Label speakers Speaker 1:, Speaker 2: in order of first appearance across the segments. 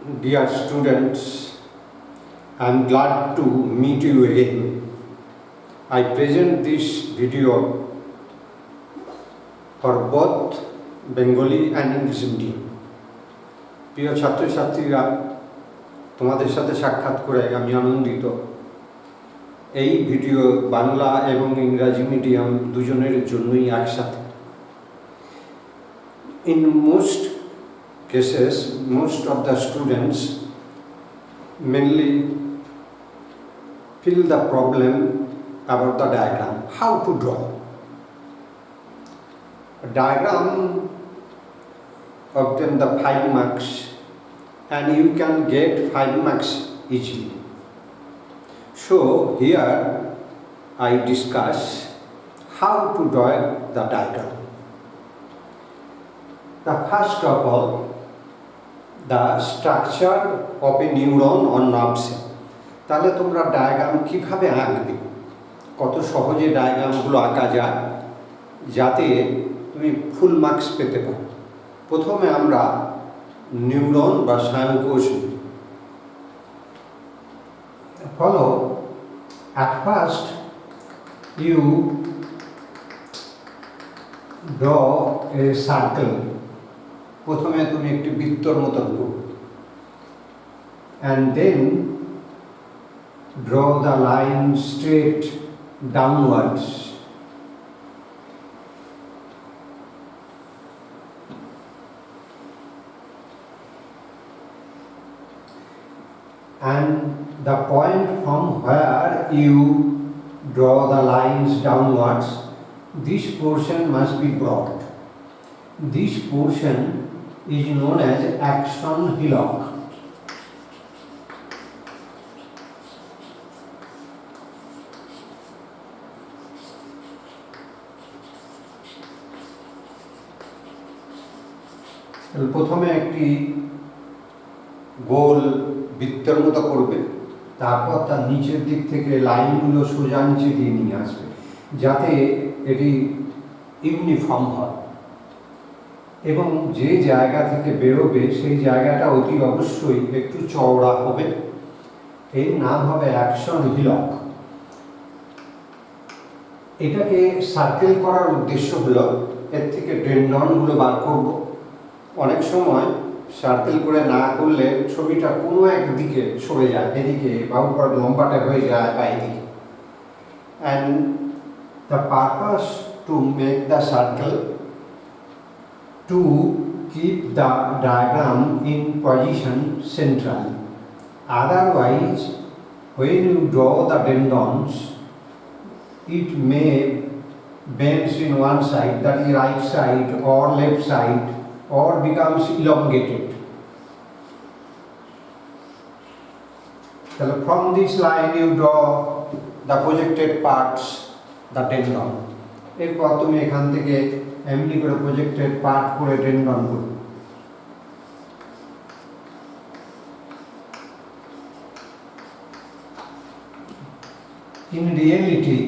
Speaker 1: Dear students, I am glad to meet you again. I present this video for both Bengali and English medium. প্রিয় ছাত্রছাত্রীরা, তোমাদের সাথে সাক্ষাৎ করে আমি আনন্দিত। এই ভিডিও বাংলা এবং ইংরাজি মিডিয়াম দুজনের জন্যই একসাথে। In most cases, most of the students mainly feel the problem about the diagram, how to draw. A diagram obtain the 5 marks and you can get 5 marks easily. So here I discuss how to draw the diagram. The first of all, the structure of a neuron or nerve cell. তাহলে তোমরা diagram কিভাবে আঁকবে, কত সহজে ডায়াগ্রামগুলো আঁকা যায় যাতে তুমি ফুল মার্কস পেতে পারো। প্রথমে আমরা নিউরন বা স্নায়ুকোষ follow. at first you draw a circle. প্রথমে তুমি একটি বৃত্তর মতো করো and then draw the line straight downwards. And the point from where you draw the lines downwards, this portion must be broad. This portion is known as axon hillock. প্রথমে একটি গোল বৃত্তের মতো করবে, তারপর তার নিচের দিক থেকে লাইনগুলো সোজা নিচে দিয়ে নিয়ে আসবে যাতে এটি ইউনিফর্ম হয় এবং যে জায়গা থেকে বেরোবে সেই জায়গাটা অতি অবশ্যই একটু চওড়া হবে। এর নাম হবে অ্যাকশন হিলক। এটাকে সার্কেল করার উদ্দেশ্য হলো এর থেকে ডেন্ডনগুলো বার করব। অনেক সময় সার্কেল করে না করলে ছবিটা কোনো একদিকে সরে যায়, এদিকে বা উপর লম্বাটা হয়ে যায় বা এদিকে। And the purpose to make the circle to keep the diagram in position centrally. Otherwise, when you draw the tendons, it may bend in one side, that is right side or left side, or becomes elongated. So from this line you draw the projected parts, the tendon. এরপর তুমি এখান থেকে এমনি করে projected part করে tendon করো। In reality,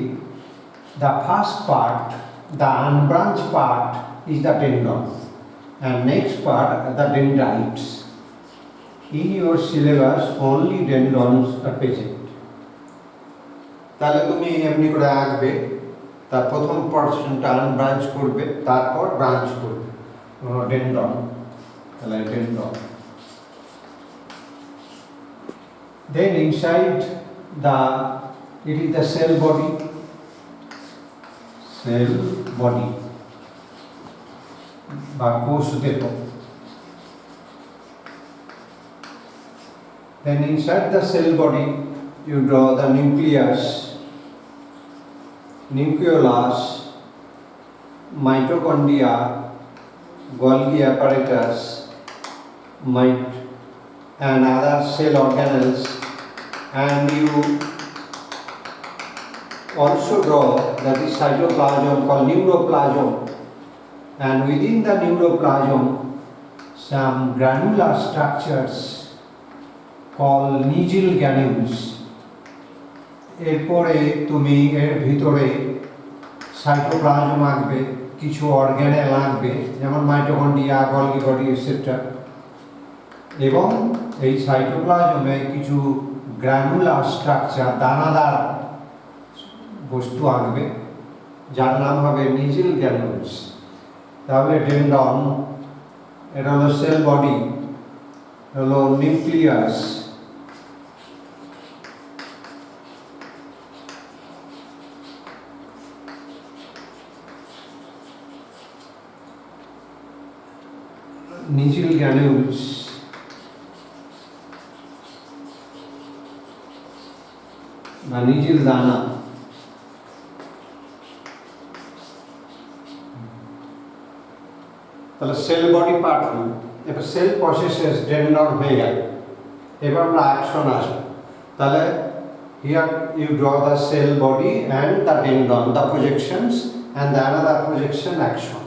Speaker 1: the first part, the unbranched part, is the tendon, and next part the dendrites. In your syllabus, only tendons are present. তাহলে তুমি এমনি করে আঁকবে, তার প্রথম পোরশনটা আনব্রাঞ্চ করবে, তারপর ব্রাঞ্চ করবে ডেন্ডন, তাহলে ডেন্ডন। Then inside it is the cell body বা কোষ দেহ। Then inside the cell body you draw the nucleus, nucleolus, mitochondria, Golgi apparatus, and other cell organelles, and you also draw that is cytoplasm called neuroplasm, and within the neuroplasm some granular structures called Nigel granules. এরপরে তুমি এর ভিতরে cytoplasm আঁকবে, কিছু organelle আঁকবে যেমন mitochondria, Golgi body etcetera. এবং এই সাইটোপ্লাজমে কিছু গ্র্যানুলার স্ট্রাকচার, দানাদার বস্তু আঁকবে, যার নাম হবে নিজিল গ্র্যানুলস। তাহলে ডেন্ড্রন, এটা হলো সেল বডি, হলো নিউক্লিয়াস, নিজিল গ্র্যানুলস, বা নিজিল দানা। তাহলে সেল বডি পার্ট হল, এবার সেল প্রসেসেস ডেন্ড্রন হয়ে গেল। এবার আমরা অ্যাকশন আসবো। তাহলে here you draw the cell body and the dendron, the projections and the another projection action.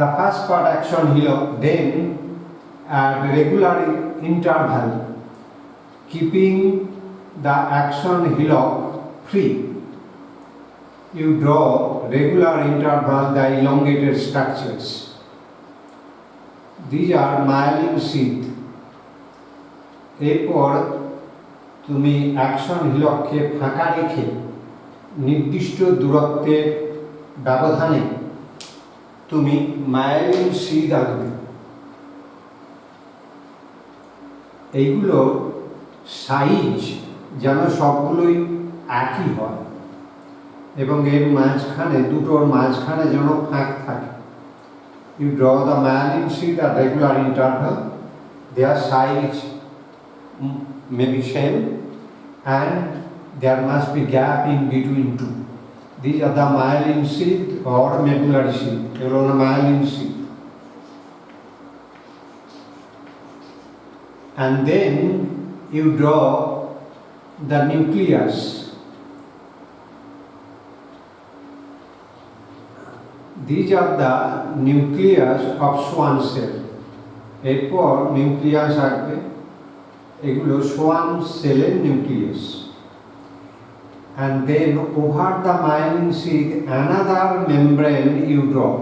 Speaker 1: The first part action hillock, then at regular interval, keeping the action hillock free, you draw regular interval the elongated structures. These are myelin sheath. এরপর তুমি action হিলককে ফাঁকা রেখে নির্দিষ্ট দূরত্বের ব্যবধানে তুমি myelin শীথ আঁকবে। এইগুলোর সাইজ যেন সবগুলোই একই হয় এবং এর মাঝখানে, দুটোর মাঝখানে যেন ফাঁক থাকে। You draw the myelin sheath at regular interval, their size may be same and there must be gap in between two. These are the myelin sheath or medullary sheath. এগুলো হলো myelin sheath. And then you draw the nucleus. These are the nucleus of Schwann cell. এরপর nucleus আসবে, এগুলো Schwann সেলের nucleus. And then over the myelin sheath another membrane you draw.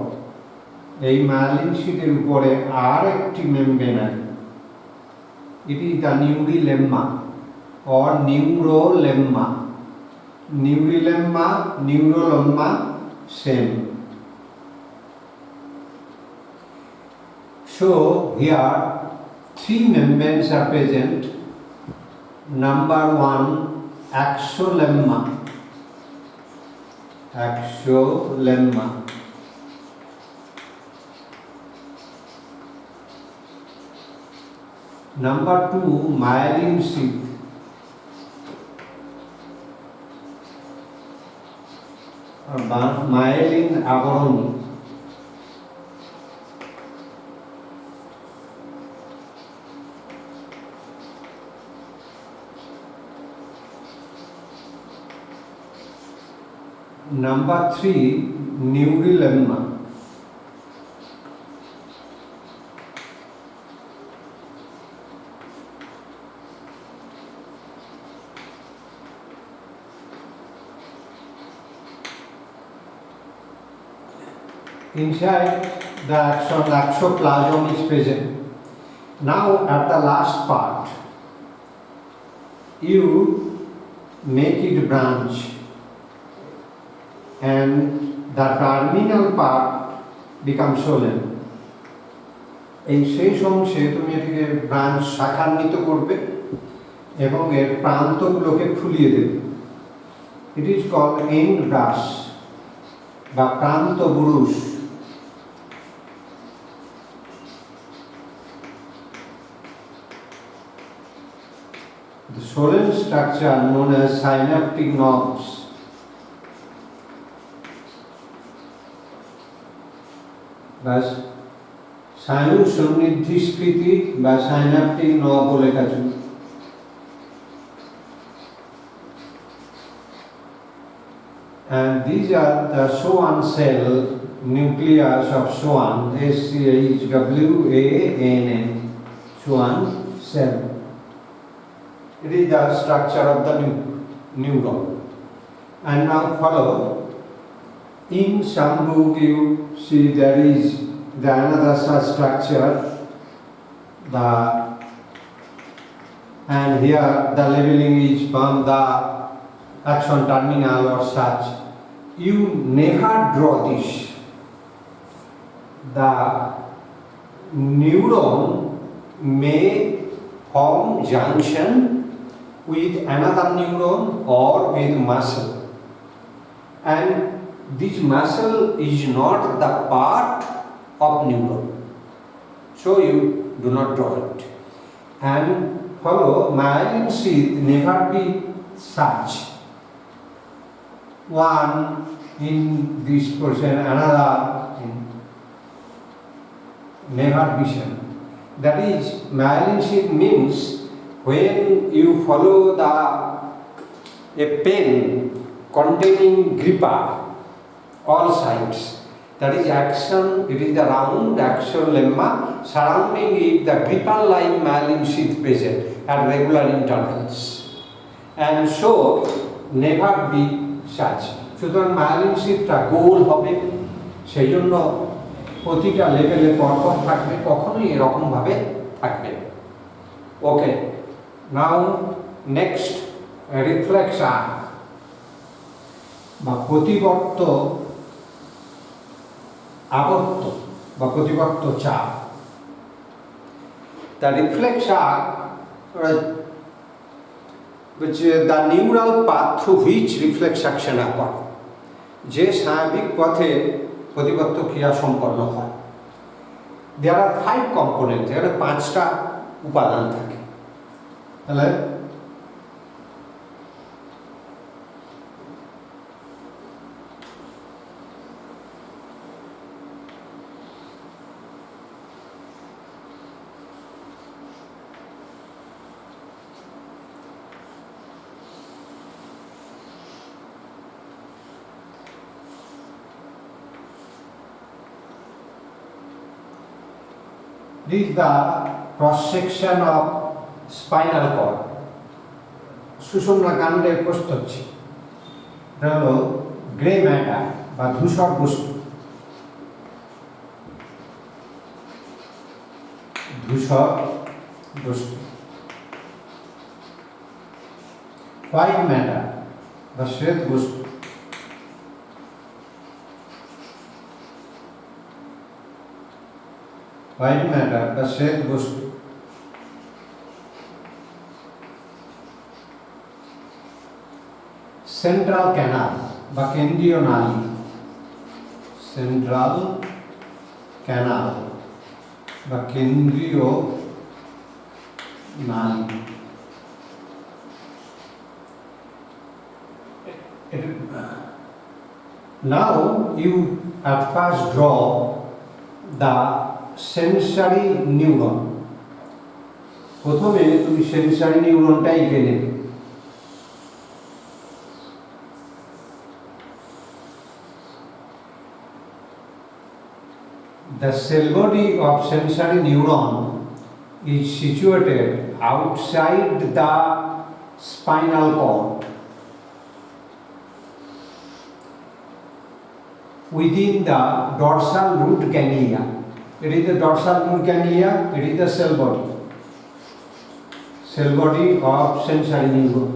Speaker 1: এই myelin sheath এর উপরে আর একটি মেমব্রেন আছে। It is the neurilemma or neurolemma. Neurilemma, neurolemma, same. So here three membranes are present. Number one, axolemma. Axolemma. Number two, myelin sheath. Myelin aboroni. Number three, neurilemma. Inside the axoplasm is present. Now at the last part, you make it branch. And the terminal part becomes swollen. এই শেষ অংশে তুমি এটিকে branch শাখান্বিত করবে এবং এর প্রান্তগুলোকে ফুলিয়ে দেবে। It is called end brush বা প্রান্ত বুরুশ। The swollen structure known as synaptic knobs. বাস স্নায়ু সমৃদ্ধিস্ফীতি বা সাইন্যাপটিক নব বলে কাজ। And these are the Schwann cell nucleus of Schwann, SCHWANN, Schwann cell. It is the structure of the neuron. And now follow. In some book you see there is the another such structure the and here the labeling is from the axon terminal or such. You never draw this. The neuron may form junction with another neuron or with muscle, and this muscle is not the part of neuron, so you do not draw it. And follow, myelin sheath never be such, one in this portion, another in never vision. That is, myelin sheath means when you follow a pen containing gripper all sides, that is action, it is the round axial lemma, surrounding it the gripper like myelin sheath present at regular intervals, and so never be such. সুতরাং myelin শিটটা গোল হবে, সেই জন্য প্রতিটা লেভেলে পরপর থাকবে, কখনোই এরকমভাবে থাকবে। ওকে, নাও নেক্সট রিফ্লেক্স আর্ক বা প্রতিবর্ত আবর্ত বা প্রতিবর্ত চাপ। The reflex arc, which the neural path through which reflex action occur, যে স্নায়বিক পথে প্রতিবর্ত ক্রিয়া সম্পন্ন হয়। There are 5 components, এখানে 5টা উপাদান থাকে। তাহলে this is the cross section of spinal cord, সুষুম্না কাণ্ডের প্রস্থচ্ছেদ। এটা হলো গ্রে ম্যাটার বা ধূসর বস্তু, ধূসর বস্তু। হোয়াইট ম্যাটার বা শ্বেত বস্তু। হোয়াইট ম্যাটার বা শ্বেত বস্তু। সেন্ট্রাল ক্যানাল বা কেন্দ্রীয় নালী, সেন্ট্রাল ক্যানাল বা কেন্দ্রীয় নালী। Now you at first draw the sensory neuron. প্রথমে তুমি সেন্সারি নিউরনটা এঁকে নেবে। The cell body of sensory neuron is situated outside the spinal cord, within the dorsal root ganglia. It is the dorsal root ganglia, it is the cell body of sensory neuron.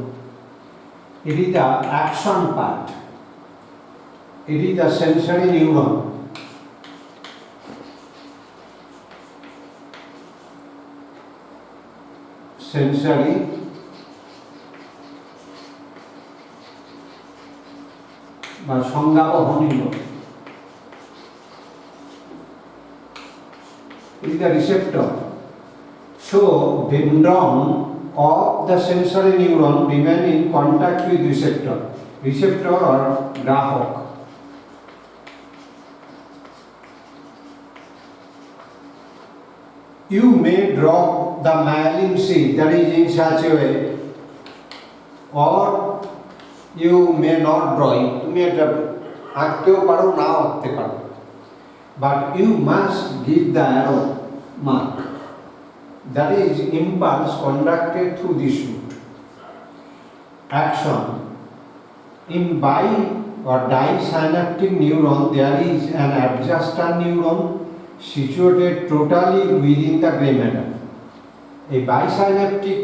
Speaker 1: It is the axon part, it is the sensory neuron. Sensory বা সংজ্ঞাবহনীয়। It is the receptor. So dendron of the sensory neuron remain in contact with receptor. Receptor or grahak. You may draw the myelin sheath, that is in such a way, or you may not draw it. তুমি এটা আঁকতেও পারো, নাও আঁকতে পারো, but you must give the arrow mark, that is impulse conducted through this route. Action. In bi or disynaptic neuron there is an adjustor neuron situated totally within the gray matter. এই বাইসাইন্যাপটিক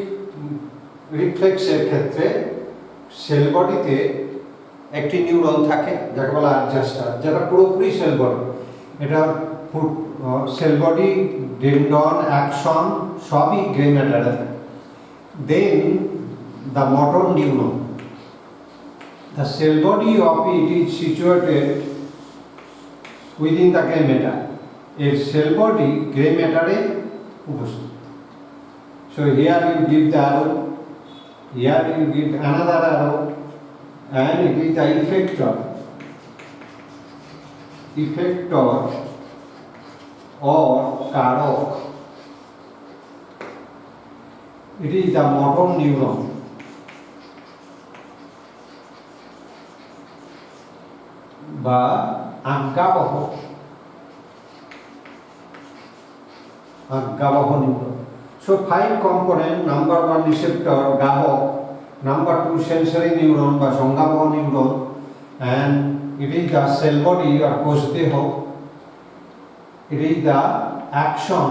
Speaker 1: রিফ্লেক্সের ক্ষেত্রে sell বডিতে একটি neuron থাকে যাকে বলা adjustor, যেটা পুরোপুরি cell body. এটা সেল বডি, ডেন্ডন, অ্যাকশন সবই গ্রে ম্যাটারে থাকে। Then the motor neuron, the cell body of it is situated within the gray matter. এর cell body gray matter এ উপস্থিত। So here you give the arrow, here you give another arrow, and it is the effector or Karok. It is the motor neuron. বা আজ্ঞাবহ neuron. So 5 component, number 1 receptor গাবক, number 2 sensory neuron বা সংজ্ঞাবহ neuron, and it is the cell body or কোষ দেহ, it is the action,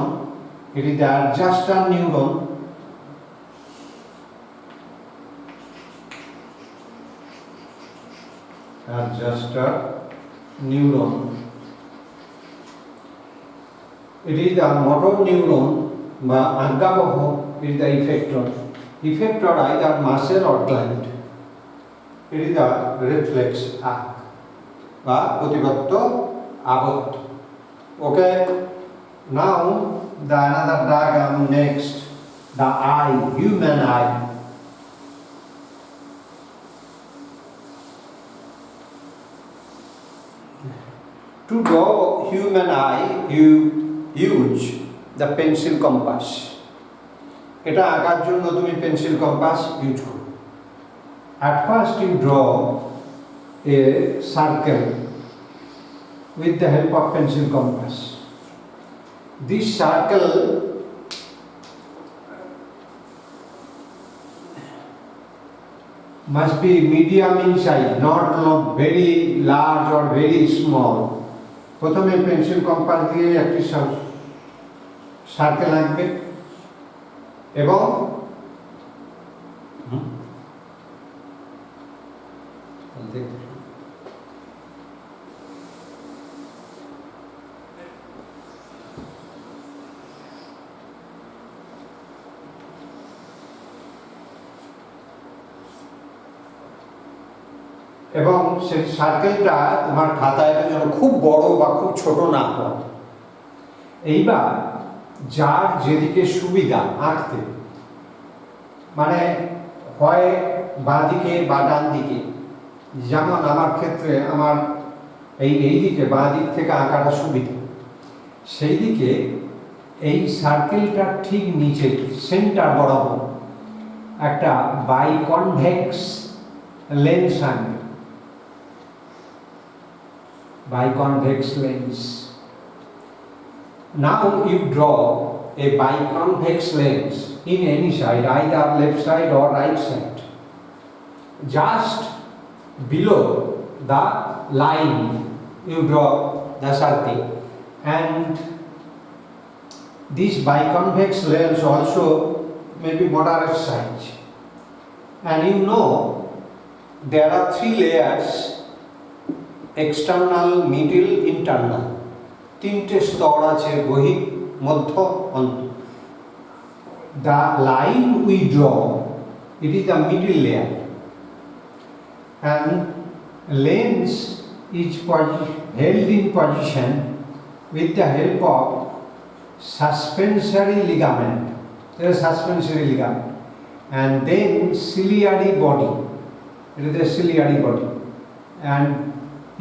Speaker 1: it is the adjuster neuron, adjuster neuron, it is the motor neuron বা আজ্ঞাবহ, it is the effector either muscle or gland, it is the reflex arc বা প্রতিবদ্ধ আবদ্ধ। Okay, now the another diagram next, the eye, human eye. To draw human eye, you use the pencil compass. এটা আঁকার জন্য তুমি pencil compass use করো। At first you draw a circle with the help of pencil compass. This circle must be medium in size, not very large or very small. প্রথমে pencil compass দিয়ে একটি circle আঁকবে এবং সেই সার্কেলটা তোমার খাতায় যেন খুব বড় বা খুব ছোট না হয়। এইবার যার যেদিকে সুবিধা আঁকতে, মানে হয় বাঁ দিকে বা ডান দিকে, যেমন আমার ক্ষেত্রে আমার এই দিকে বাঁ দিক থেকে আঁকাটা সুবিধা, সেই দিকে এই সার্কেলটার ঠিক নিচে সেন্টার বরাবর একটা বাইকনভেক্স লেন্স আঁকবে। Biconvex lens. Now you draw a biconvex lens in any side, either left side or right side. Just below the line you draw the circle, and this biconvex lens also may be moderate size. And you know there are 3 layers, external, middle, internal. 3টে স্তর আছে, বহিঃ, মধ্য, অন্ত। The line we draw, it is the middle layer, and lens is held in position with the help of suspensory ligament. There is suspensory ligament, and then ciliary body. It is the ciliary body, and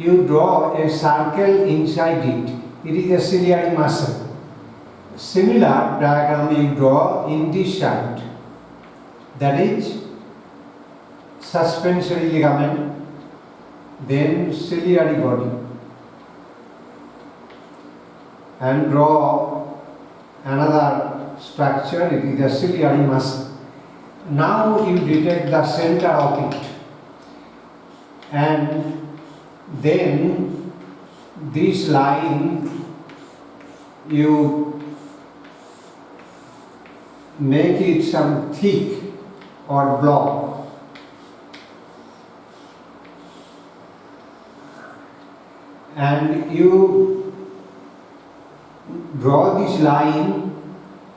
Speaker 1: you draw a circle inside it. It is a ciliary muscle. Similar diagram you draw in this side. That is suspensory ligament, then ciliary body, and draw another structure. It is the ciliary muscle. Now you detect the center of it, and then this line you make it some thick or block. And you draw this line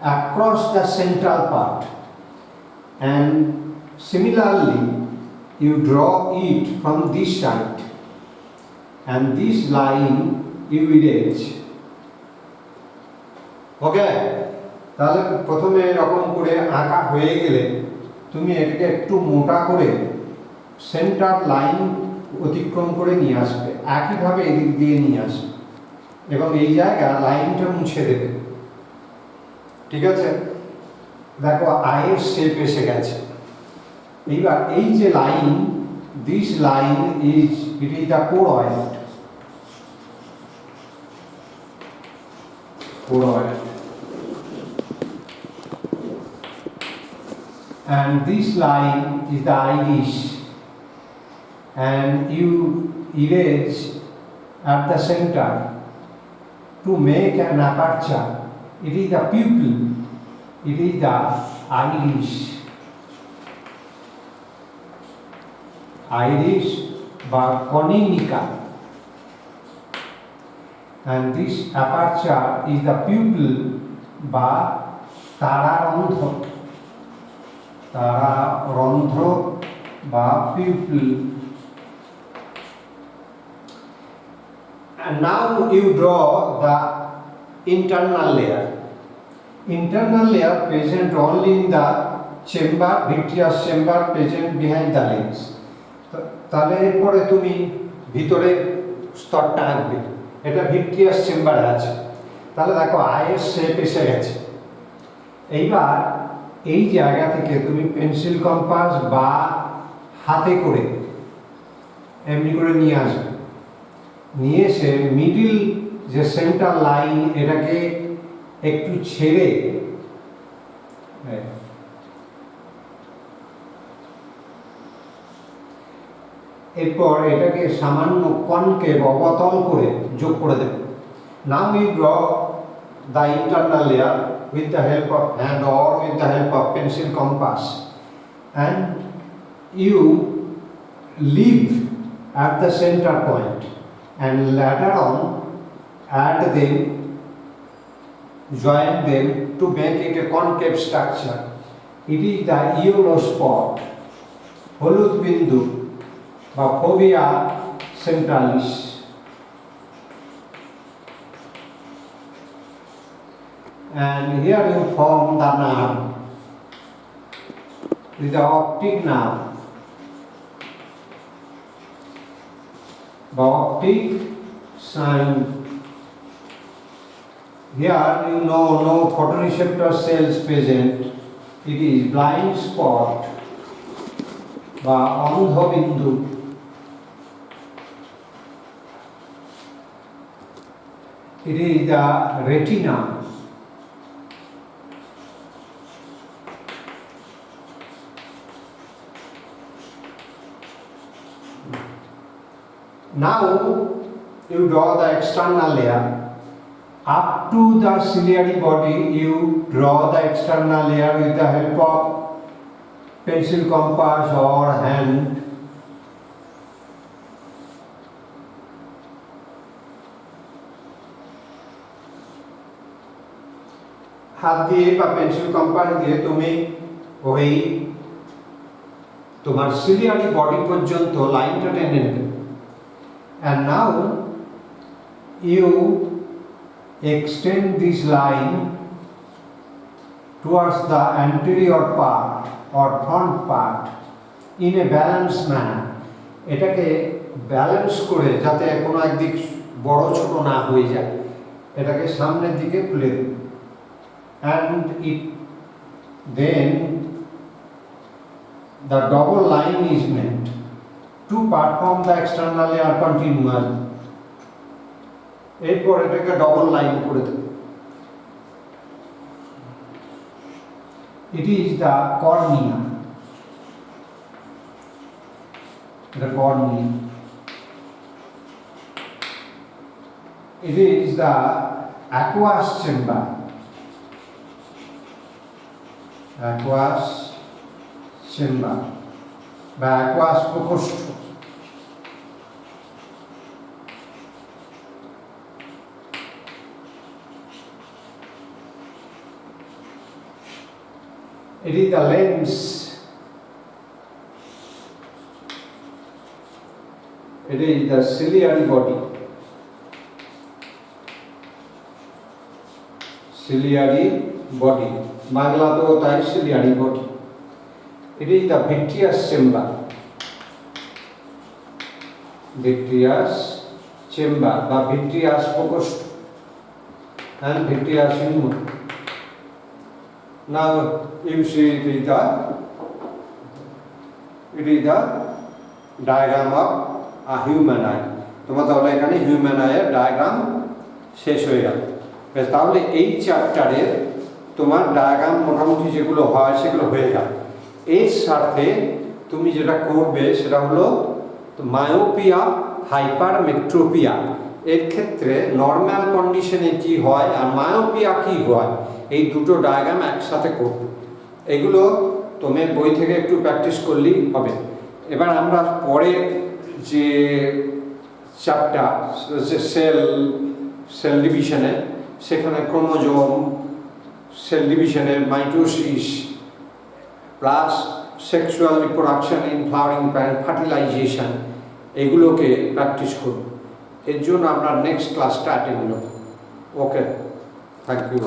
Speaker 1: across the central part, and similarly you draw it from this side, and this line you erase. ওকে, তাহলে প্রথমে এরকম করে আঁকা হয়ে গেলে তুমি এটাকে একটু মোটা করে সেন্টার লাইন অতিক্রম করে নিয়ে আসবে, একইভাবে এদিক দিয়ে নিয়ে আসবে এবং এই জায়গা লাইনটা মুছে দেবে। ঠিক আছে, দেখো আয়ের শেপ এসে গেছে। এইবার এই যে line, this line it is the choroid, and this line is the iris, and you erase at the center to make an aperture. It is the pupil, it is the iris বা Kaninika, and this aperture is the pupil বা তারারন্ধ্র বা pupil. And now you draw the internal layer. Internal layer present only in the chamber, vitreous chamber present behind the lens. তাহলে এরপরে তুমি ভিতরে স্তরটা আঁকবে, এটা vitreous চেম্বারে আছে। তাহলে দেখো আয়ের শেপ এসে গেছে। এইবার এই জায়গা থেকে তুমি পেন্সিল কম্পাস বা হাতে করে এমনি করে নিয়ে আসবে, নিয়ে এসে মিডিল যে সেন্টার লাইন এটাকে একটু ছেড়ে এরপর এটাকে সামান্য কনকেভ অবতল করে যোগ করে দেবে। Now you draw the internal layer with the help of hand or with the help of pencil compass, and you leave at the center point and later on add them, join them to make it a concave structure. It is the yellow spot, হলুদ বিন্দু বা fovea centralis. And here you form the nerve, the optic nerve, the optic sign. Here you know no photoreceptor cells present. It is blind spot বা অন্ধ বিন্দু। It is the retina. Now you draw the external layer. Up to the ciliary body you draw the external layer with the help of pencil compass or hand. হাত দিয়ে বা pencil compass দিয়ে তুমি ওই তোমার সিলিয়ারি বডি পর্যন্ত লাইনটা টেনে নেবে। And now you extend this line towards the anterior part or front part in a balanced manner. এটাকে ব্যালেন্স করে যাতে কোনো একদিক বড় ছোট না হয়ে যায়, এটাকে সামনের দিকে খুলে দেবে। And it then the double line is meant to perform the external layer continually. এরপর এটাকে ডবল লাইন করে দেবে। It is the cornea. The cornea. It is the aqueous chamber. Aqueous chamber বা অ্যাকুয়াস প্রকোষ্ঠ। It is the lens. It is the ciliary body. Ciliary body. বাংলাতেও তাই ciliary body. It is the vitreous chamber. Vitreous chamber বা vitreous প্রকোষ্ঠ and vitreous humor. Now you see it is the diagram of a human eye. তোমার তাহলে এখানে human আইয়ের diagram শেষ হয়ে গেল। তাহলে এই চ্যাপ্টারের তোমার ডায়াগ্রাম মোটামুটি যেগুলো হয় সেগুলো হয়ে গেল। এর সাথে তুমি যেটা করবে সেটা হলো মায়োপিয়া, হাইপারমেট্রোপিয়া, এর ক্ষেত্রে নর্মাল কন্ডিশনে কি হয় আর মায়োপিয়া কি হয় এই দুটো ডায়াগ্রাম একসাথে করবে। এগুলো তুমি বই থেকে একটু প্র্যাকটিস করলেই হবে। এবার আমরা পরের যে চ্যাপ্টার সেল ডিভিশনে, সেখানে ক্রোমোজোম, সেল ডিভিশনের mitosis plus sexual reproduction in flowering plant, fertilization, এগুলোকে প্র্যাকটিস করব। এর জন্য আমরা নেক্সট ক্লাসটা অ্যাটেন্ড করব। Okay, thank you.